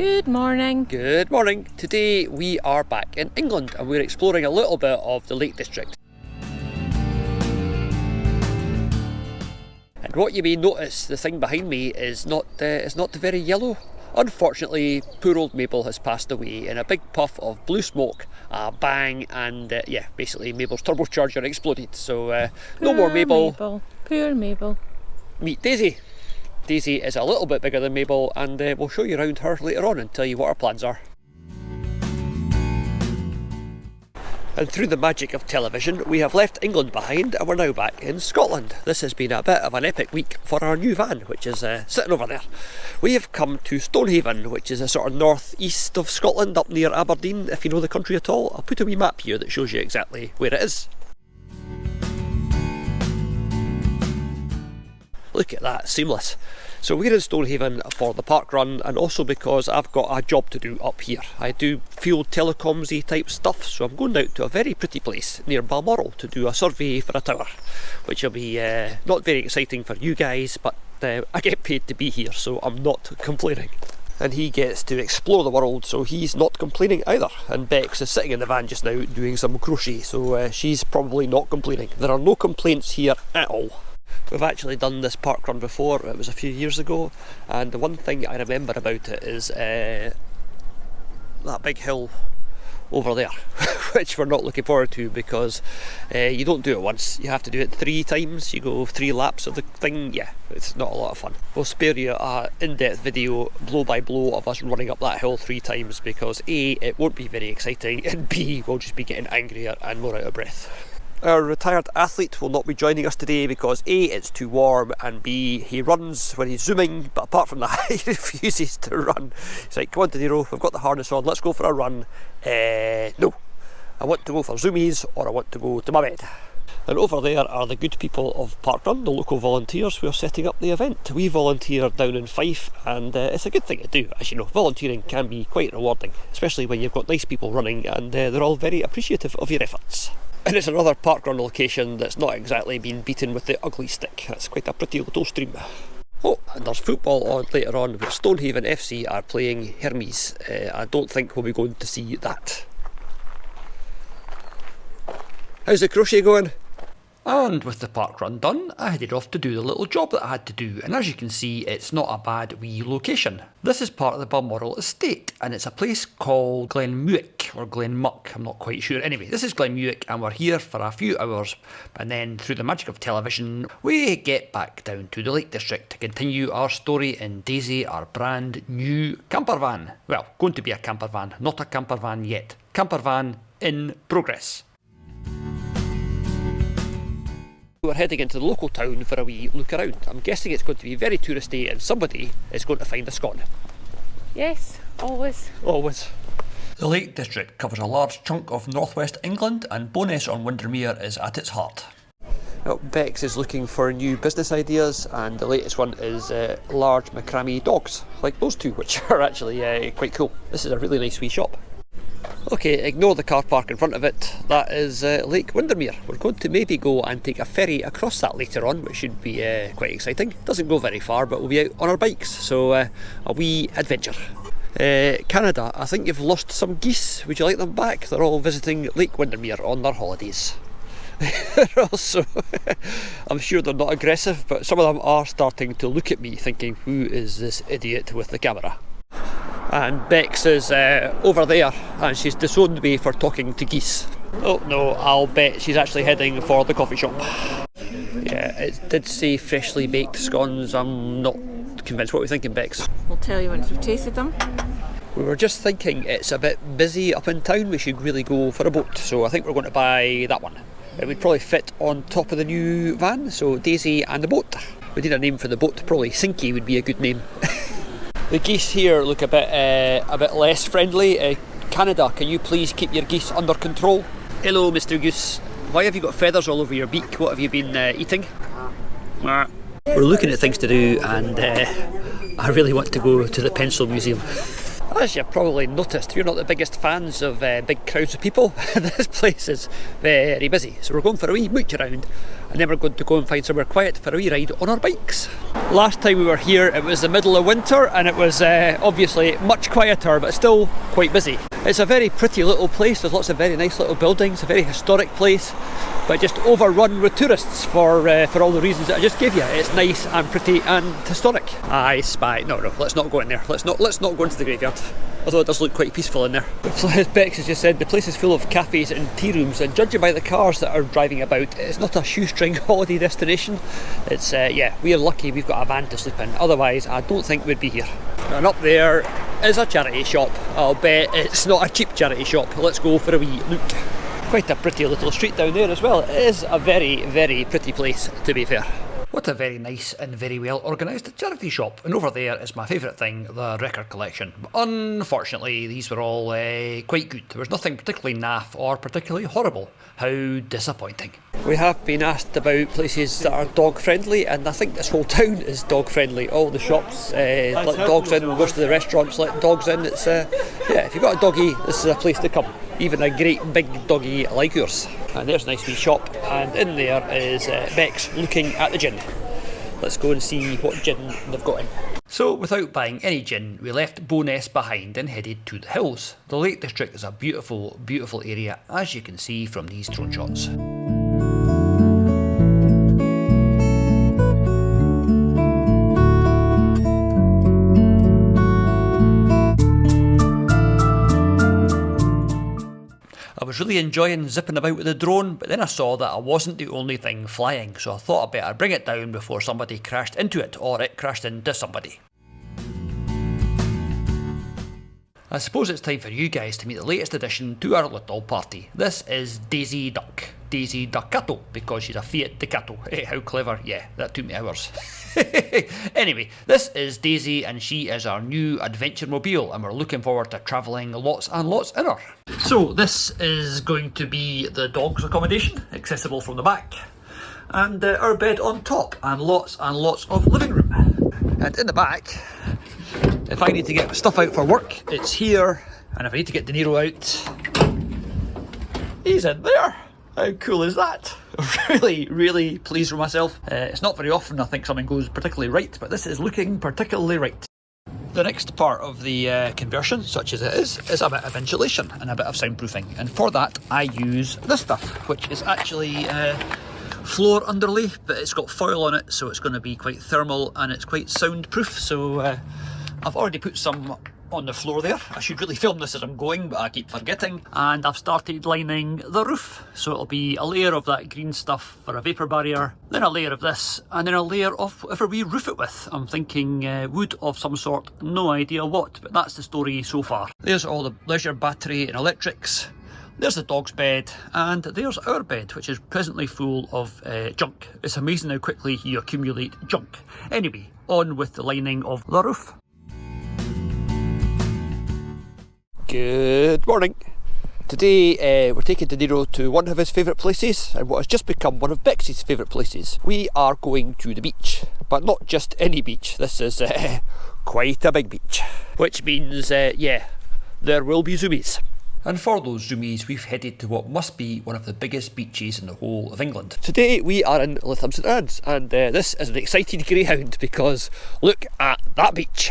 Good morning. Good morning. Today we are back in England and we're exploring a little bit of the Lake District. And what you may notice, the thing behind me is not very yellow. Unfortunately, poor old Mabel has passed away in a big puff of blue smoke, a bang, and basically Mabel's turbocharger exploded. So no more Mabel. Poor Mabel. Meet Daisy. Daisy is a little bit bigger than Mabel, and we'll show you around her later on and tell you what our plans are. And through the magic of television, we have left England behind and we're now back in Scotland. This has been a bit of an epic week for our new van, which is sitting over there. We have come to Stonehaven, which is a sort of north-east of Scotland, up near Aberdeen, if you know the country at all. I'll put a wee map here that shows you exactly where it is. Look at that, seamless. So we're in Stonehaven for the park run, and also because I've got a job to do up here. I do field telecoms-y type stuff, so I'm going out to a very pretty place near Balmoral to do a survey for a tower, which will be not very exciting for you guys, but I get paid to be here, so I'm not complaining. And he gets to explore the world, so he's not complaining either. And Bex is sitting in the van just now doing some crochet, so she's probably not complaining. There are no complaints here at all. We've actually done this park run before. It was a few years ago, and the one thing I remember about it is that big hill over there, which we're not looking forward to because you don't do it once, you have to do it 3 times. You go 3 laps of the thing. Yeah, it's not a lot of fun. We'll spare you an in-depth video blow by blow of us running up that hill 3 times because A, it won't be very exciting, and B, we'll just be getting angrier and more out of breath. Our retired athlete will not be joining us today because A, it's too warm, and B, he runs when he's zooming, but apart from that he refuses to run. He's like, come on DeNiro, we've got the harness on, let's go for a run. No, I want to go for zoomies, or I want to go to my bed. And over there are the good people of Park Run, the local volunteers who are setting up the event. We volunteer down in Fife, and it's a good thing to do. As you know, volunteering can be quite rewarding, especially when you've got nice people running, and they're all very appreciative of your efforts. And it's another park run location that's not exactly been beaten with the ugly stick. That's quite a pretty little stream. Oh, and there's football on later on where Stonehaven FC are playing Hermes. I don't think we'll be going to see that. How's the crochet going? And with the park run done, I headed off to do the little job that I had to do, and as you can see, it's not a bad wee location. This is part of the Balmoral estate, and it's a place called Glenmuick, or Glenmuck, I'm not quite sure. Anyway, this is Glenmuick, and we're here for a few hours, and then through the magic of television, we get back down to the Lake District to continue our story in Daisy, our brand new camper van. Well, going to be a camper van, not a camper van yet. Camper van in progress. We're heading into the local town for a wee look around. I'm guessing it's going to be very touristy and somebody is going to find a scone. Yes, always. Always. The Lake District covers a large chunk of northwest England, and Bowness on Windermere is at its heart. Well, Bex is looking for new business ideas, and the latest one is large macramé dogs, like those two, which are actually quite cool. This is a really nice wee shop. Okay, ignore the car park in front of it. That is Lake Windermere. We're going to maybe go and take a ferry across that later on, which should be quite exciting. Doesn't go very far, but we'll be out on our bikes, so a wee adventure. Canada, I think you've lost some geese. Would you like them back? They're all visiting Lake Windermere on their holidays. Also, I'm sure they're not aggressive, but some of them are starting to look at me thinking, who is this idiot with the camera? And Bex is over there, and she's disowned me for talking to geese. Oh no, I'll bet she's actually heading for the coffee shop. Yeah, it did say freshly baked scones. I'm not convinced. What are we thinking, Bex? We'll tell you once we've tasted them. We were just thinking it's a bit busy up in town, we should really go for a boat, so I think we're going to buy that one. It would probably fit on top of the new van, so Daisy and the boat. We need a name for the boat, probably Sinky would be a good name. The geese here look a bit less friendly. Canada, can you please keep your geese under control? Hello, Mr. Goose. Why have you got feathers all over your beak? What have you been eating? We're looking at things to do, and I really want to go to the Pencil Museum. As you've probably noticed, we're not the biggest fans of big crowds of people. This place is very busy, so we're going for a wee mooch around and then we're going to go and find somewhere quiet for a wee ride on our bikes. Last time we were here it was the middle of winter and it was obviously much quieter but still quite busy. It's a very pretty little place, there's lots of very nice little buildings, a very historic place, but just overrun with tourists for all the reasons that I just gave you. It's nice and pretty and historic. I spy. No, let's not go in there. Let's not go into the graveyard. Although it does look quite peaceful in there. As Bex has just said, the place is full of cafes and tea rooms, and judging by the cars that are driving about, it's not a shoestring holiday destination. It's yeah, we are lucky we've got a van to sleep in. Otherwise, I don't think we'd be here. And up there is a charity shop. I'll bet it's not a cheap charity shop. Let's go for a wee look. Quite a pretty little street down there as well. It is a very, very pretty place, to be fair. What a very nice and very well organised charity shop. And over there is my favourite thing, the record collection. But unfortunately, these were all quite good. There was nothing particularly naff or particularly horrible. How disappointing. We have been asked about places that are dog friendly, and I think this whole town is dog friendly. All the shops let dogs in, most of the restaurants let dogs in. It's yeah, if you've got a doggy, this is a place to come. Even a great big doggy like yours. And there's a nice wee shop, and in there is Bex looking at the gin. Let's go and see what gin they've got in. So without buying any gin, we left Bowness behind and headed to the hills. The Lake District is a beautiful, beautiful area, as you can see from these drone shots. I was really enjoying zipping about with the drone, but then I saw that I wasn't the only thing flying, so I thought I'd better bring it down before somebody crashed into it, or it crashed into somebody. I suppose it's time for you guys to meet the latest addition to our little party. This is Daisy Ducato, because she's a Fiat Ducato. Hey, how clever. Yeah, that took me hours. Anyway, this is Daisy, and she is our new adventure mobile, and we're looking forward to travelling lots and lots in her. So this is going to be the dog's accommodation, accessible from the back, and our bed on top, and lots of living room. And in the back, if I need to get stuff out for work, it's here, and if I need to get DeNiro out, he's in there. How cool is that? Really, really pleased with myself. It's not very often I think something goes particularly right, but this is looking particularly right. The next part of the conversion, such as it is a bit of insulation and a bit of soundproofing, and for that I use this stuff, which is actually floor underlay, but it's got foil on it, so it's going to be quite thermal and it's quite soundproof. So I've already put some on the floor there. I should really film this as I'm going, but I keep forgetting. And I've started lining the roof, so it'll be a layer of that green stuff for a vapour barrier, then a layer of this, and then a layer of whatever we roof it with. I'm thinking wood of some sort, no idea what, but that's the story so far. There's all the leisure battery and electrics. There's the dog's bed, and there's our bed, which is presently full of junk. It's amazing how quickly you accumulate junk. Anyway, on with the lining of the roof. Good morning. Today we're taking DeNiro to one of his favourite places, and what has just become one of Bex's favourite places. We are going to the beach, but not just any beach. This is quite a big beach, which means yeah, there will be zoomies. And for those zoomies, we've headed to what must be one of the biggest beaches in the whole of England. Today we are in Lytham St Anne's, and this is an excited greyhound because look at that beach.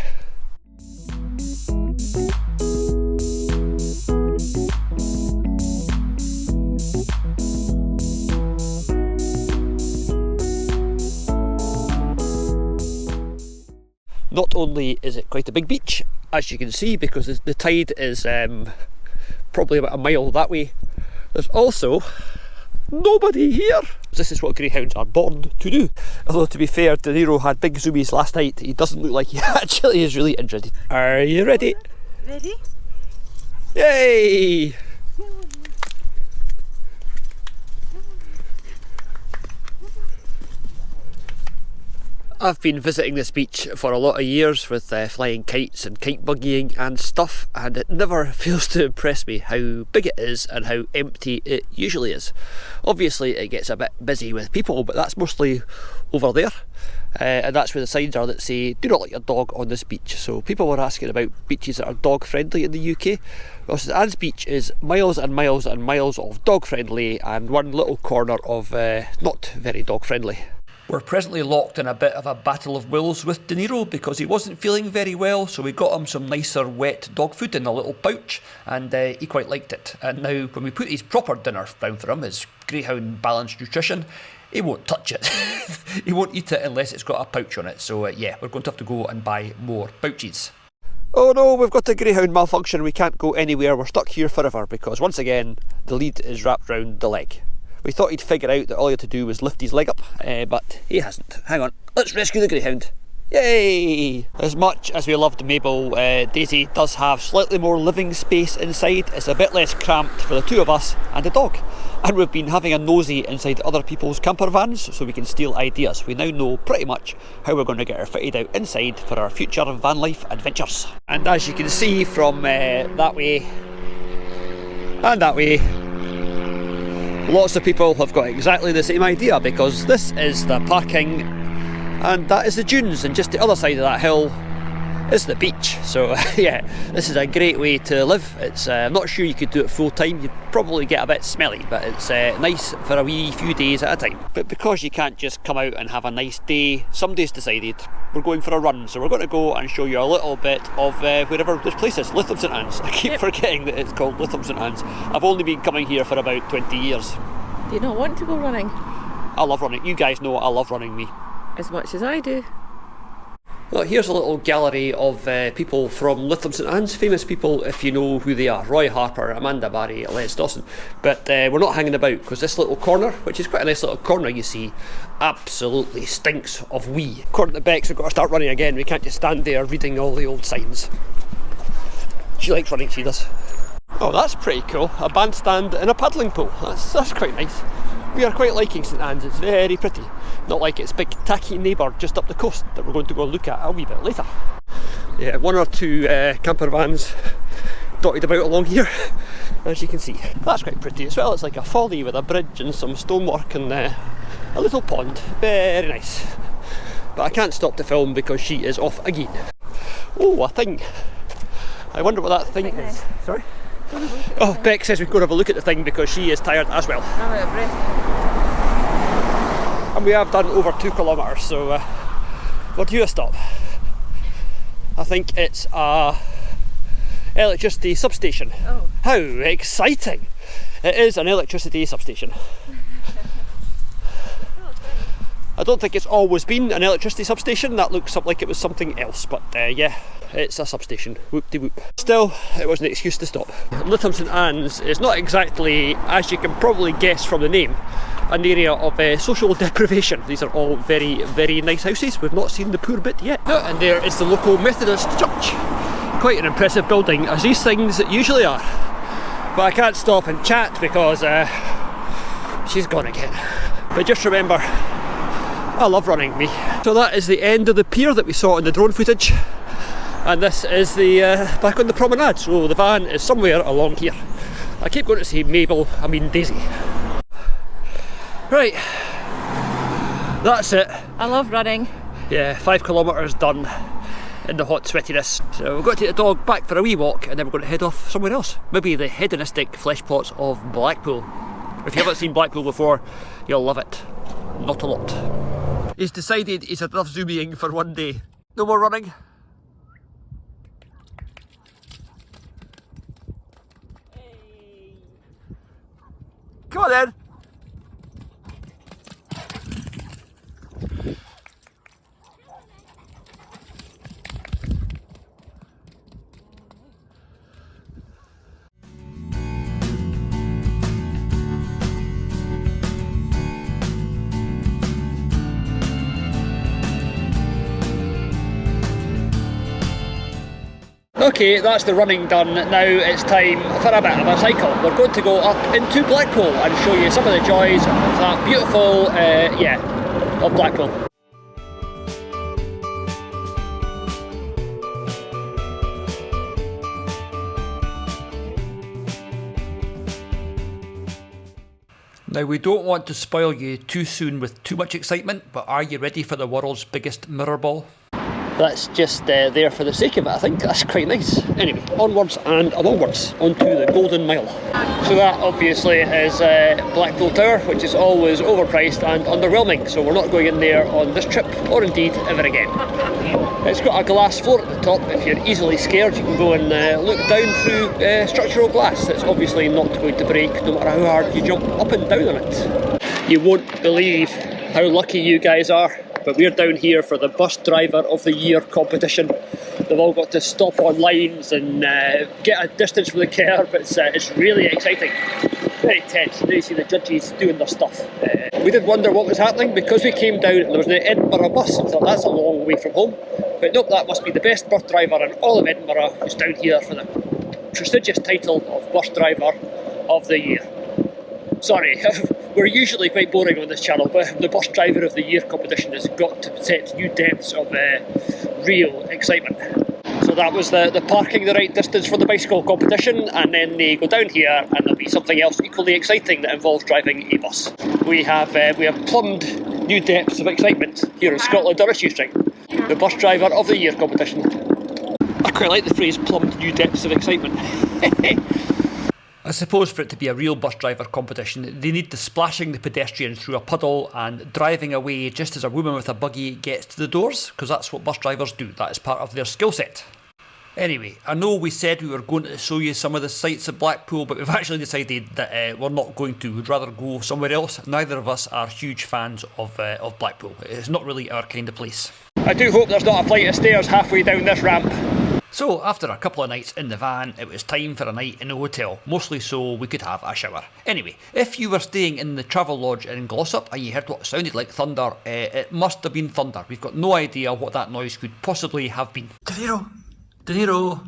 Not only is it quite a big beach, as you can see, because the tide is probably about a mile that way, there's also nobody here. This is what greyhounds are born to do. Although to be fair, DeNiro had big zoomies last night. He doesn't look like he actually is really interested. Are you ready? Ready? Yay! I've been visiting this beach for a lot of years with flying kites and kite buggying and stuff, and it never fails to impress me how big it is and how empty it usually is. Obviously it gets a bit busy with people, but that's mostly over there. And that's where the signs are that say do not let your dog on this beach. So people were asking about beaches that are dog friendly in the UK. Well, St Anne's Beach is miles and miles and miles of dog friendly and one little corner of not very dog friendly. We're presently locked in a bit of a battle of wills with DeNiro because he wasn't feeling very well, so we got him some nicer wet dog food in a little pouch, and he quite liked it. And now when we put his proper dinner down for him, his Greyhound balanced nutrition, he won't touch it. He won't eat it unless it's got a pouch on it. So yeah, we're going to have to go and buy more pouches. Oh no, we've got a Greyhound malfunction. We can't go anywhere. We're stuck here forever because once again the lead is wrapped round the leg. We thought he'd figure out that all he had to do was lift his leg up, but he hasn't. Hang on, let's rescue the Greyhound. Yay! As much as we loved Mabel, Daisy does have slightly more living space inside. It's a bit less cramped for the two of us and the dog. And we've been having a nosy inside other people's camper vans so we can steal ideas. We now know pretty much how we're going to get her fitted out inside for our future van life adventures. And as you can see from that way and that way, lots of people have got exactly the same idea because this is the parking and that is the dunes, and just the other side of that hill is the beach. So yeah, this is a great way to live. It's I'm not sure you could do it full time. You'd probably get a bit smelly, but it's nice for a wee few days at a time. But because you can't just come out and have a nice day, somebody's decided we're going for a run. So we're going to go and show you a little bit of wherever this place is, Lytham St Anne's. I keep forgetting that it's called Lytham St Anne's. I've only been coming here for about 20 years. Do you not want to go running? I love running. You guys know I love running, me. As much as I do. Well, here's a little gallery of people from Lytham St Anne's, famous people if you know who they are. Roy Harper, Amanda Barry, Les Dawson. But we're not hanging about because this little corner, which is quite a nice little corner you see, absolutely stinks of wee. According to Bex, we've got to start running again. We can't just stand there reading all the old signs. She likes running, she does. Oh, that's pretty cool. A bandstand and a paddling pool. That's quite nice. We are quite liking St Anne's, it's very pretty. Not like its big tacky neighbour just up the coast that we're going to go look at a wee bit later. Yeah, one or two camper vans dotted about along here, as you can see. That's quite pretty as well. It's like a folly with a bridge and some stonework and a little pond. Very nice. But I can't stop to film because she is off again. Oh, a thing. I wonder what that thing is. Sorry? Oh, Beck says we go have a look at the thing because she is tired as well. I'm out of breath. And we have done over 2 kilometres, so we're due a stop. I think it's a electricity substation. Oh. How exciting! It is an electricity substation. I don't think it's always been an electricity substation. That looks like it was something else, but yeah, it's a substation. Whoop-de-whoop. Still, it was an excuse to stop. Lytham St Anne's is not exactly, as you can probably guess from the name, an area of social deprivation. These are all very, very nice houses. We've not seen the poor bit yet. And there is the local Methodist church. Quite an impressive building, as these things usually are. But I can't stop and chat because she's gone again. But just remember, I love running, me. So that is the end of the pier that we saw in the drone footage. And this is the back on the promenade, so the van is somewhere along here. I keep going to say Daisy. Right, that's it. I love running. Yeah, 5 kilometres done in the hot sweatiness. So we've got to take the dog back for a wee walk and then we're going to head off somewhere else. Maybe the hedonistic flesh pots of Blackpool. If you haven't seen Blackpool before, you'll love it. Not a lot. He's decided he's had enough zooming for one day. No more running. Hey. Come on then. Okay, that's the running done. Now it's time for a bit of a cycle. We're going to go up into Blackpool and show you some of the joys of that beautiful, of Blackpool. Now, we don't want to spoil you too soon with too much excitement, but are you ready for the world's biggest mirror ball? That's just there for the sake of it, I think. That's quite nice. Anyway, onwards and onwards, onto the Golden Mile. So that obviously is Blackpool Tower, which is always overpriced and underwhelming, so we're not going in there on this trip, or indeed ever again. It's got a glass floor at the top. If you're easily scared, you can go and look down through structural glass that's obviously not going to break no matter how hard you jump up and down on it. You won't believe how lucky you guys are, but we're down here for the Bus Driver of the Year competition. They've all got to stop on lines and get a distance from the curb. It's really exciting. Very tense. Now you see the judges doing their stuff. We did wonder what was happening because we came down and there was an Edinburgh bus and thought that's a long way from home. But nope, that must be the best bus driver in all of Edinburgh who's down here for the prestigious title of Bus Driver of the Year. Sorry, we're usually quite boring on this channel, but the Bus Driver of the Year competition has got to set new depths of real excitement. So that was the parking the right distance for the bicycle competition, and then they go down here and there'll be something else equally exciting that involves driving a bus. We have plumbed new depths of excitement here in Scotland on a shoestring. The Bus Driver of the Year competition. I quite like the phrase plumbed new depths of excitement. I suppose for it to be a real bus driver competition, they need the splashing the pedestrians through a puddle and driving away just as a woman with a buggy gets to the doors, because that's what bus drivers do. That is part of their skill set. Anyway, I know we said we were going to show you some of the sights of Blackpool, but we've actually decided that we're not going to. We'd rather go somewhere else. Neither of us are huge fans of Blackpool. It's not really our kind of place. I do hope there's not a flight of stairs halfway down this ramp. So, after a couple of nights in the van, it was time for a night in a hotel, mostly so we could have a shower. Anyway, if you were staying in the Travel Lodge in Glossop and you heard what sounded like thunder, it must have been thunder. We've got no idea what that noise could possibly have been. DeNiro! DeNiro!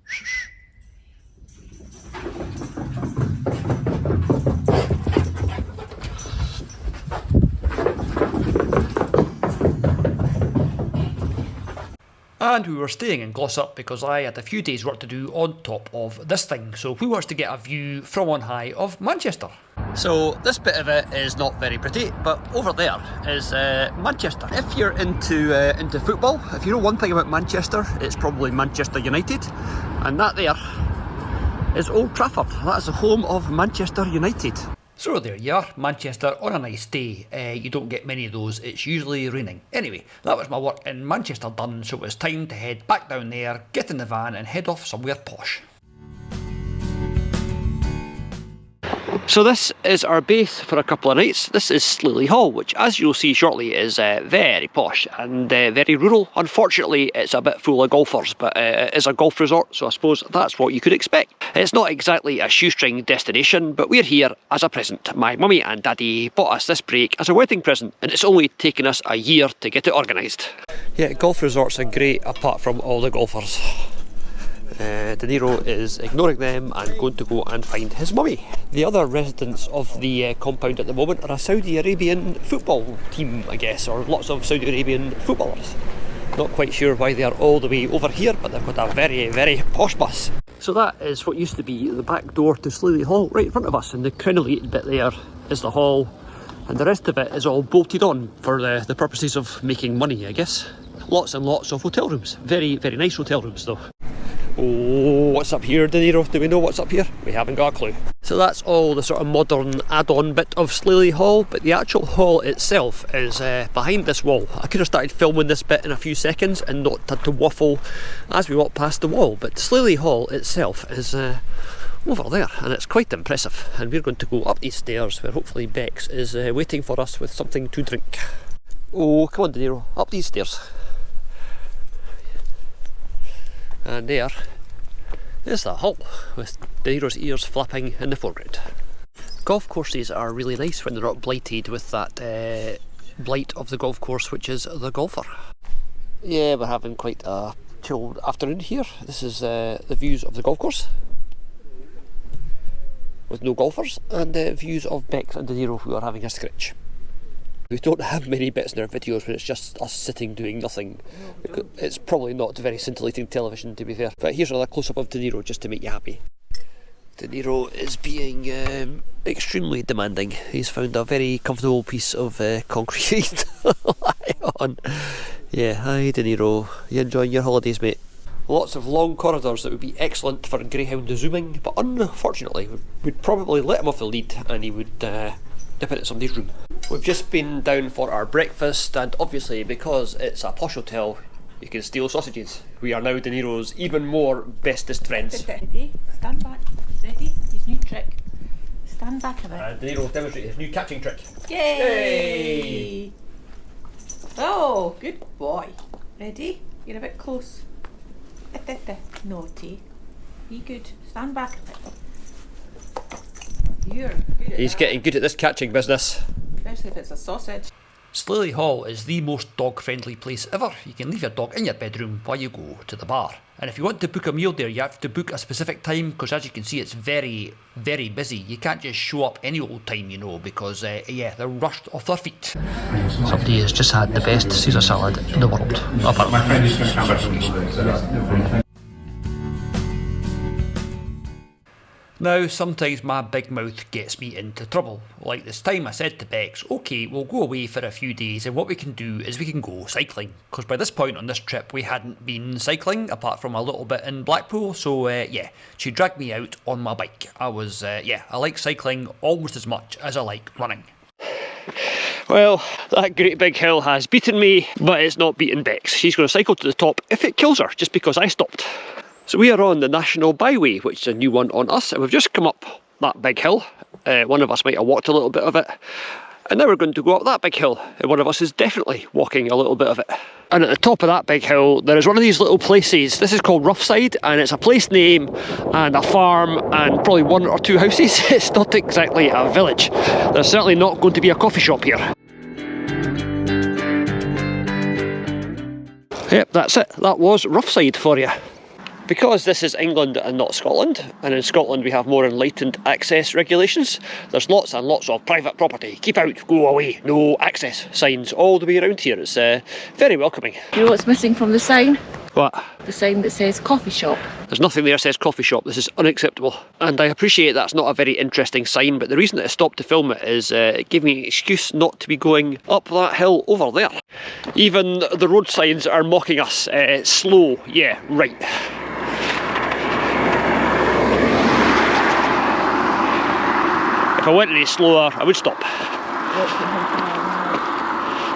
Shh. And we were staying in Glossop because I had a few days work to do on top of this thing. So who wants to get a view from on high of Manchester? So this bit of it is not very pretty, but over there is Manchester. If you're into football, if you know one thing about Manchester, it's probably Manchester United, and that there is Old Trafford. That is the home of Manchester United. So there you are, Manchester on a nice day. You don't get many of those, it's usually raining. Anyway, that was my work in Manchester done, so it was time to head back down there, get in the van and head off somewhere posh. So this is our base for a couple of nights. This is Sliley Hall, which as you'll see shortly is very posh and very rural. Unfortunately it's a bit full of golfers, but it is a golf resort, so I suppose that's what you could expect. It's not exactly a shoestring destination, but we're here as a present. My mummy and daddy bought us this break as a wedding present, and it's only taken us a year to get it organised. Yeah, golf resorts are great apart from all the golfers. DeNiro is ignoring them and going to go and find his mummy. The other residents of the compound at the moment are a Saudi Arabian football team, I guess, or lots of Saudi Arabian footballers. Not quite sure why they are all the way over here, but they've got a very, very posh bus. So that is what used to be the back door to Sliley Hall right in front of us, and the crenellated bit there is the hall, and the rest of it is all bolted on for the purposes of making money, I guess. Lots and lots of hotel rooms. Very, very nice hotel rooms though. Oh, what's up here, DeNiro? Do we know what's up here? We haven't got a clue. So that's all the sort of modern add-on bit of Sliley Hall, but the actual hall itself is behind this wall. I could have started filming this bit in a few seconds and not had to waffle as we walk past the wall, but Sliley Hall itself is over there, and it's quite impressive. And we're going to go up these stairs where hopefully Bex is waiting for us with something to drink. Oh, come on DeNiro, up these stairs. And there is the hall, with DeNiro's ears flapping in the foreground. Golf courses are really nice when they're not blighted with that blight of the golf course, which is the golfer. Yeah, we're having quite a chilled afternoon here. This is the views of the golf course, with no golfers, and views of Bex and DeNiro who are having a scritch. We don't have many bits in our videos where it's just us sitting doing nothing. It's probably not very scintillating television, to be fair. But here's another close-up of DeNiro just to make you happy. DeNiro is being extremely demanding. He's found a very comfortable piece of concrete to lie on. Yeah, hi DeNiro. You enjoying your holidays, mate? Lots of long corridors that would be excellent for Greyhound zooming, but unfortunately we'd probably let him off the lead and he would dip into somebody's room. We've just been down for our breakfast, and obviously because it's a posh hotel you can steal sausages. We are now DeNiro's even more bestest friends. Ready? Stand back. Ready? His new trick. Stand back a bit. And DeNiro demonstrated his new catching trick. Yay! Oh, good boy. Ready? You're a bit close. Naughty. Be good. Stand back a bit. You're good at He's that. getting good at this catching business. Especially if it's a sausage. Slaley Hall is the most dog-friendly place ever. You can leave your dog in your bedroom while you go to the bar. And if you want to book a meal there, you have to book a specific time, because as you can see, it's very, very busy. You can't just show up any old time, you know, because, they're rushed off their feet. Somebody has just had the best Caesar salad in the world, apparently. My friend is from Canberra. Now, sometimes my big mouth gets me into trouble. Like this time I said to Bex, okay, we'll go away for a few days and what we can do is we can go cycling. Because by this point on this trip we hadn't been cycling, apart from a little bit in Blackpool, so she dragged me out on my bike. I like cycling almost as much as I like running. Well, that great big hill has beaten me, but it's not beaten Bex. She's going to cycle to the top if it kills her, just because I stopped. So we are on the National Byway, which is a new one on us, and we've just come up that big hill. One of us might have walked a little bit of it, and now we're going to go up that big hill, and one of us is definitely walking a little bit of it. And at the top of that big hill there is one of these little places. This is called Roughside, and it's a place name and a farm and probably one or two houses. It's not exactly a village. There's certainly not going to be a coffee shop here. Yep, that's it. That was Roughside for you. Because this is England and not Scotland, and in Scotland we have more enlightened access regulations, there's lots and lots of private property. Keep out, go away, no access signs all the way around here. It's very welcoming. You know what's missing from the sign? What? The sign that says coffee shop. There's nothing there that says coffee shop. This is unacceptable. And I appreciate that's not a very interesting sign, but the reason that I stopped to film it is it gave me an excuse not to be going up that hill over there. Even the road signs are mocking us. Slow, yeah, right. If I went any slower, I would stop.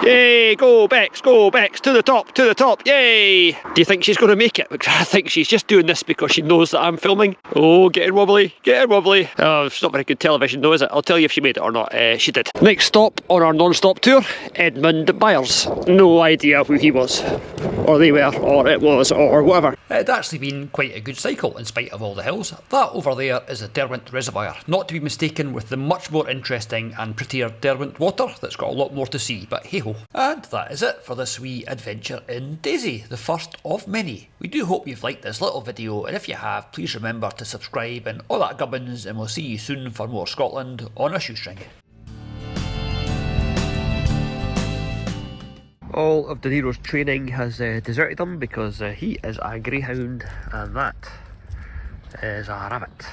Yay, go Bex, to the top, yay! Do you think she's going to make it? Because I think she's just doing this because she knows that I'm filming. Oh, getting wobbly. Oh, it's not very good television though, is it? I'll tell you if she made it or not. She did. Next stop on our non-stop tour, Edmund Byers. No idea who he was, or they were, or it was, or whatever. It'd actually been quite a good cycle in spite of all the hills. That over there is the Derwent Reservoir, not to be mistaken with the much more interesting and prettier Derwent water that's got a lot more to see, but hey ho. And that is it for this wee adventure in Daisy, the first of many. We do hope you've liked this little video, and if you have, please remember to subscribe and all that gubbins, and we'll see you soon for more Scotland on a shoestring. All of DeNiro's training has deserted him because he is a greyhound and that is a rabbit.